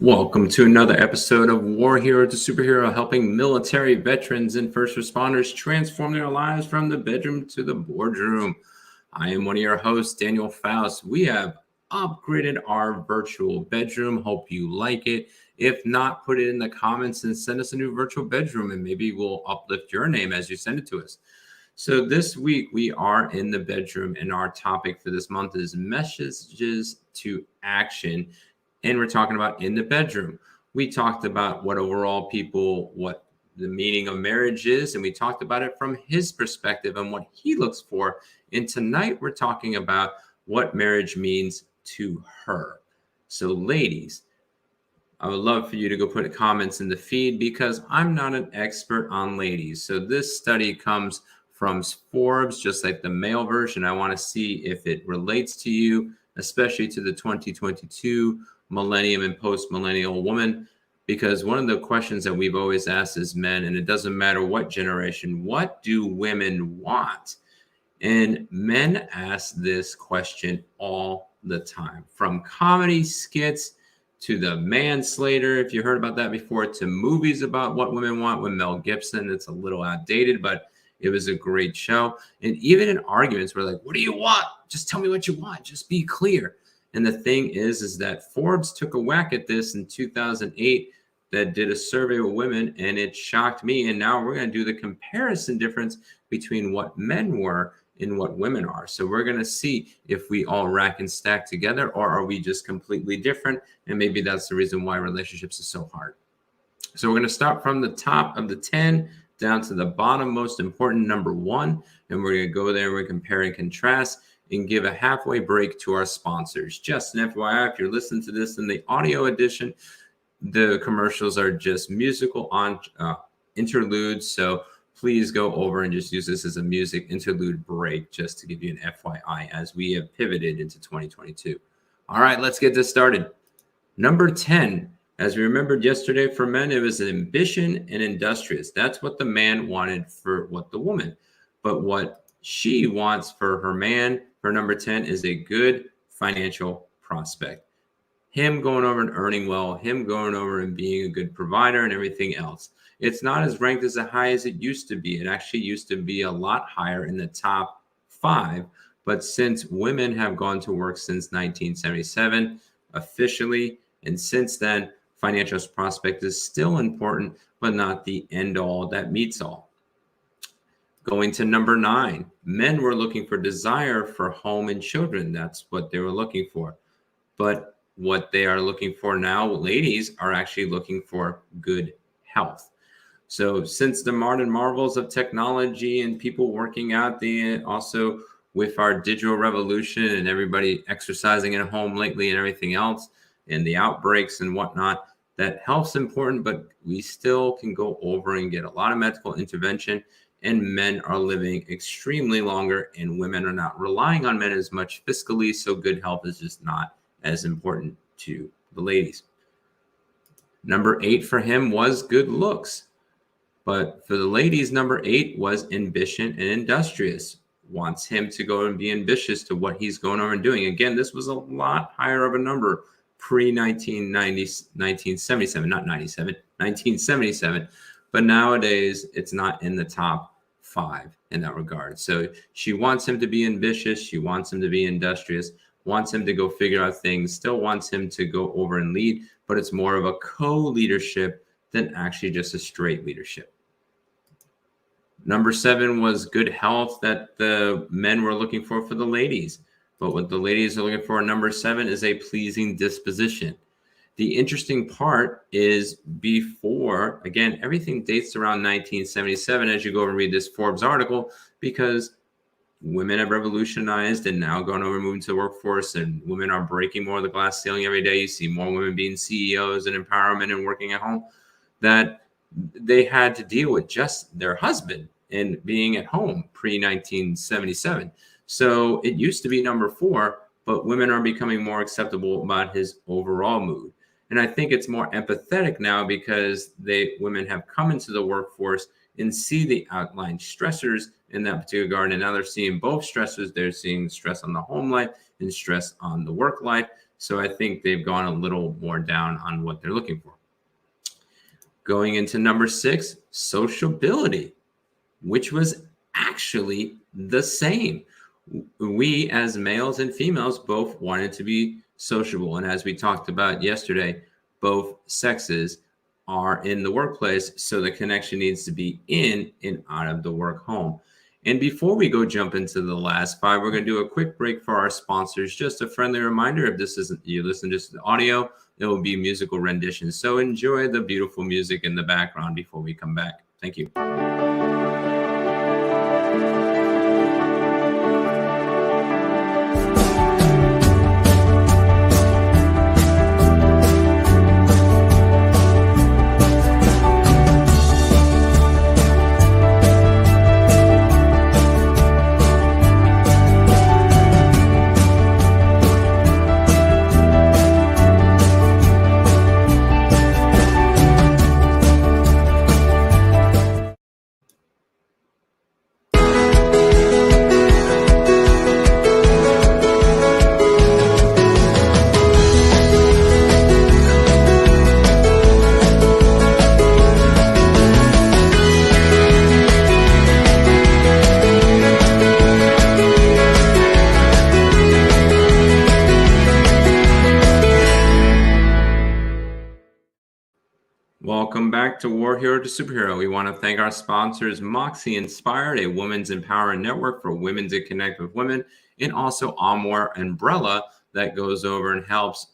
Welcome to another episode of War Hero to Superhero, helping military veterans and first responders transform their lives from the bedroom to the boardroom. I am one of your hosts, Daniel Faust. We have upgraded our virtual bedroom. Hope you like it. If not, put it in the comments and send us a new virtual bedroom, and maybe we'll uplift your name as you send it to us. So this week we are in the bedroom, and our topic for this month is messages to action. And we're talking about in the bedroom. We talked about what the meaning of marriage is, and we talked about it from his perspective and what he looks for. And tonight we're talking about what marriage means to her. So ladies, I would love for you to go put comments in the feed because I'm not an expert on ladies. So this study comes from Forbes, just like the male version. I want to see if it relates to you, especially to the 2022 millennium and post-millennial woman, because one of the questions that we've always asked as men, and it doesn't matter what generation, what do women want? And men ask this question all the time, from comedy skits to the Manslater, if you heard about that before, to movies about what women want with Mel Gibson. It's a little outdated, but it was a great show. And even in arguments, we're like, what do you want? Just tell me what you want. Just be clear. And the thing is that Forbes took a whack at this in 2008 that did a survey with women, and it shocked me. And now we're going to do the comparison difference between what men were and what women are. So we're going to see if we all rack and stack together, or are we just completely different? And maybe that's the reason why relationships are so hard. So we're going to start from the top of the 10 down to the bottom most important, number 1. And we're going to go there and we're compare and contrast and give a halfway break to our sponsors. Just an FYI, if you're listening to this in the audio edition, the commercials are just musical interludes. So please go over and just use this as a music interlude break, just to give you an FYI as we have pivoted into 2022. All right, let's get this started. Number 10, as we remembered yesterday, for men, it was ambition and industrious. That's what the man wanted for what the woman. But what she wants for her man, for number 10, is a good financial prospect. Him going over and earning well, him going over and being a good provider and everything else. It's not as ranked as high as it used to be. It actually used to be a lot higher in the top 5. But since women have gone to work since 1977 officially, and since then, financial prospect is still important, but not the end all that meets all. Going to number 9, men were looking for desire for home and children. That's what they were looking for. But what they are looking for now, ladies are actually looking for good health. So since the modern marvels of technology and people working out, also with our digital revolution and everybody exercising at home lately and everything else, and the outbreaks and whatnot, that health's important, but we still can go over and get a lot of medical intervention. And men are living extremely longer, and women are not relying on men as much fiscally. So good health is just not as important to the ladies. Number 8 for him was good looks. But for the ladies, number 8 was ambition and industrious. Wants him to go and be ambitious to what he's going over and doing. Again, this was a lot higher of a number pre-1977, not 97, 1977. But nowadays, it's not in the top 5 in that regard. So she wants him to be ambitious. She wants him to be industrious, wants him to go figure out things, still wants him to go over and lead, but it's more of a co-leadership than actually just a straight leadership. Number 7 was good health that the men were looking for the ladies. But what the ladies are looking for, number 7, is a pleasing disposition. The interesting part is before, again, everything dates around 1977 as you go over and read this Forbes article, because women have revolutionized and now going over and moving to the workforce, and women are breaking more of the glass ceiling every day. You see more women being CEOs and empowerment and working at home, that they had to deal with just their husband and being at home pre-1977. So it used to be number 4, but women are becoming more acceptable about his overall mood. And I think it's more empathetic now because women have come into the workforce and see the outlined stressors in that particular garden. And now they're seeing both stressors. They're seeing stress on the home life and stress on the work life. So I think they've gone a little more down on what they're looking for. Going into number 6, sociability, which was actually the same. We as males and females both wanted to be sociable. And as we talked about yesterday, both sexes are in the workplace. So the connection needs to be in and out of the work home. And before we go jump into the last 5, we're going to do a quick break for our sponsors. Just a friendly reminder, if this isn't you listen just to the audio, it will be musical renditions. So enjoy the beautiful music in the background before we come back. Thank you. Welcome back to War Hero to Superhero. We want to thank our sponsors, Moxie Inspired, a women's empowerment network for women to connect with women, and also Amor Umbrella that goes over and helps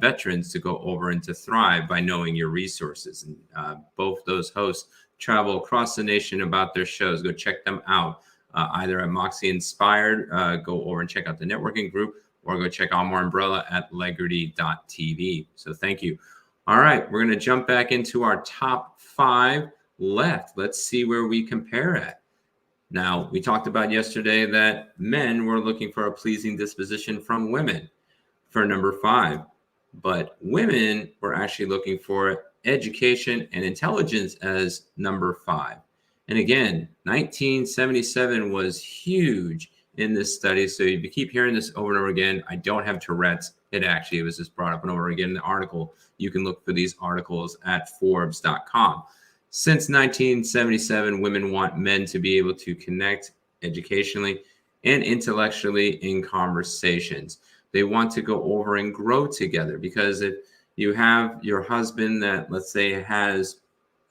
veterans to go over and to thrive by knowing your resources. And both those hosts travel across the nation about their shows. Go check them out either at Moxie Inspired, go over and check out the networking group, or go check Amor Umbrella at legrity.tv. So thank you. All right, we're going to jump back into our top 5 left. Let's see where we compare at. Now, we talked about yesterday that men were looking for a pleasing disposition from women for number 5, but women were actually looking for education and intelligence as number 5. And again, 1977 was huge in this study. So you keep hearing this over and over again. I don't have Tourette's. It was just brought up and over again in the article. You can look for these articles at Forbes.com. Since 1977, women want men to be able to connect educationally and intellectually in conversations. They want to go over and grow together, because if you have your husband that, let's say, has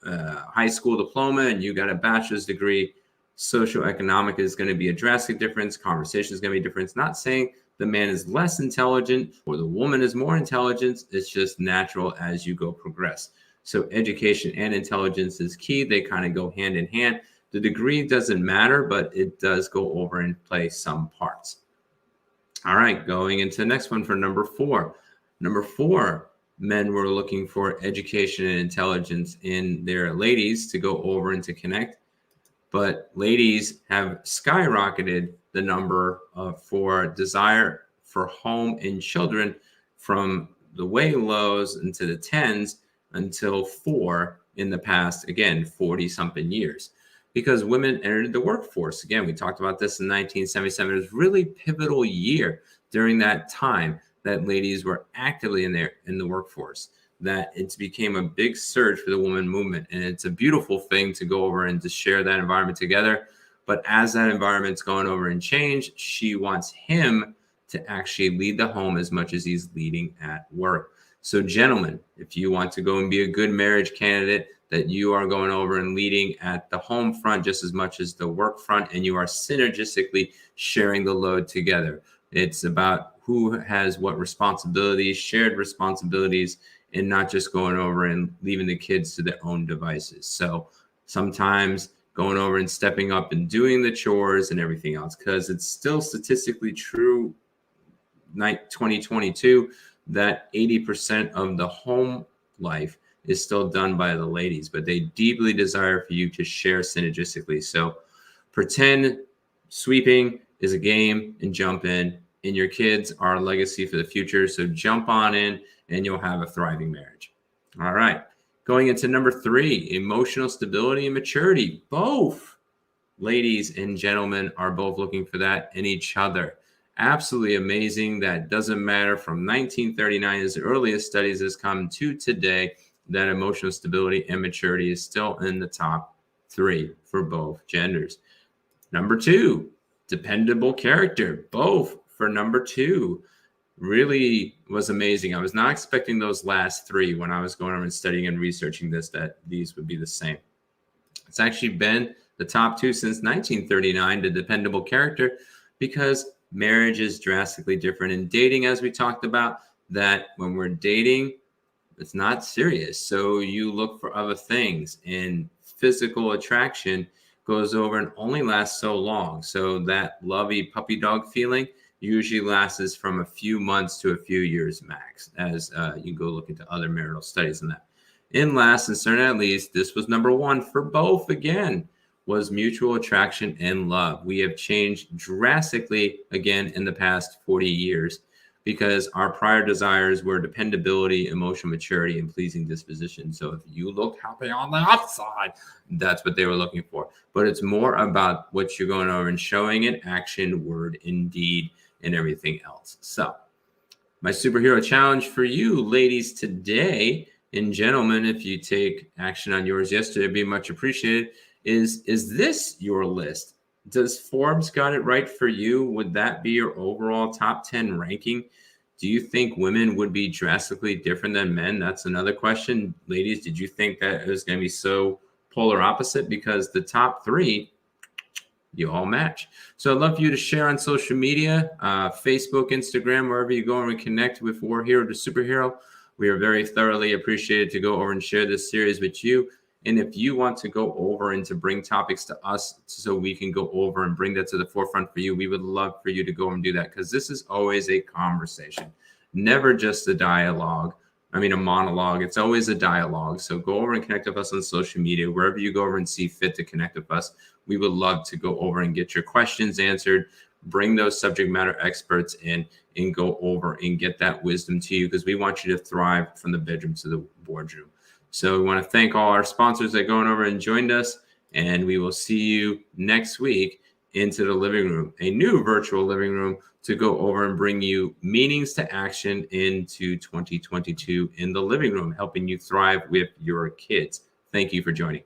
a high school diploma and you got a bachelor's degree, socioeconomic is going to be a drastic difference. Conversation is going to be different. It's not saying the man is less intelligent or the woman is more intelligent. It's just natural as you go progress. So education and intelligence is key. They kind of go hand in hand. The degree doesn't matter, but it does go over and play some parts. All right, going into the next one for number 4. Number 4, men were looking for education and intelligence in their ladies to go over and to connect. But ladies have skyrocketed the number for desire for home and children from the way lows into the 10s until 4 in the past, again, 40-something years. Because women entered the workforce. Again, we talked about this in 1977. It was a really pivotal year during that time that ladies were actively in the workforce, that it became a big surge for the woman movement. And it's a beautiful thing to go over and to share that environment together. But as that environment's going over and change, she wants him to actually lead the home as much as he's leading at work. So gentlemen, if you want to go and be a good marriage candidate, that you are going over and leading at the home front just as much as the work front, and you are synergistically sharing the load together. It's about who has what responsibilities, shared responsibilities, and not just going over and leaving the kids to their own devices. So sometimes going over and stepping up and doing the chores and everything else, because it's still statistically true, 2022, that 80% of the home life is still done by the ladies, but they deeply desire for you to share synergistically. So pretend sweeping is a game and jump in, and your kids are a legacy for the future. So jump on in and you'll have a thriving marriage. All right. Going into number 3, emotional stability and maturity. Both ladies and gentlemen are both looking for that in each other. Absolutely amazing. That doesn't matter from 1939 as the earliest studies has come to today, that emotional stability and maturity is still in the top 3 for both genders. Number 2, dependable character, both for number 2. Really was amazing. I was not expecting those last 3 when I was going over and studying and researching this, that these would be the same. It's actually been the top 2 since 1939, the dependable character, because marriage is drastically different in dating, as we talked about, that when we're dating, it's not serious. So you look for other things, and physical attraction goes over and only lasts so long. So that lovey puppy dog feeling usually lasts from a few months to a few years max, as you go look into other marital studies on that. And last and certainly not least, this was number 1 for both again, was mutual attraction and love. We have changed drastically again in the past 40 years because our prior desires were dependability, emotional maturity, and pleasing disposition. So if you look happy on the outside, that's what they were looking for. But it's more about what you're going over and showing in action, word, and deed, and everything else. So my superhero challenge for you ladies today, and gentlemen, if you take action on yours yesterday, it'd be much appreciated, is this your list? Does Forbes got it right for you? Would that be your overall top 10 ranking? Do you think women would be drastically different than men? That's another question. Ladies, did you think that it was going to be so polar opposite? Because the top 3, you all match. So I'd love for you to share on social media, Facebook, Instagram, wherever you go and connect with War Hero to Superhero. We are very thoroughly appreciated to go over and share this series with you. And if you want to go over and to bring topics to us so we can go over and bring that to the forefront for you, we would love for you to go and do that, because this is always a conversation, never just a dialogue. I mean, a monologue. It's always a dialogue. So go over and connect with us on social media, wherever you go over and see fit to connect with us. We would love to go over and get your questions answered, bring those subject matter experts in, and go over and get that wisdom to you, because we want you to thrive from the bedroom to the boardroom. So we want to thank all our sponsors that going over and joined us, and we will see you next week into the living room, a new virtual living room, to go over and bring you meanings to action into 2022 in the living room, helping you thrive with your kids. Thank you for joining.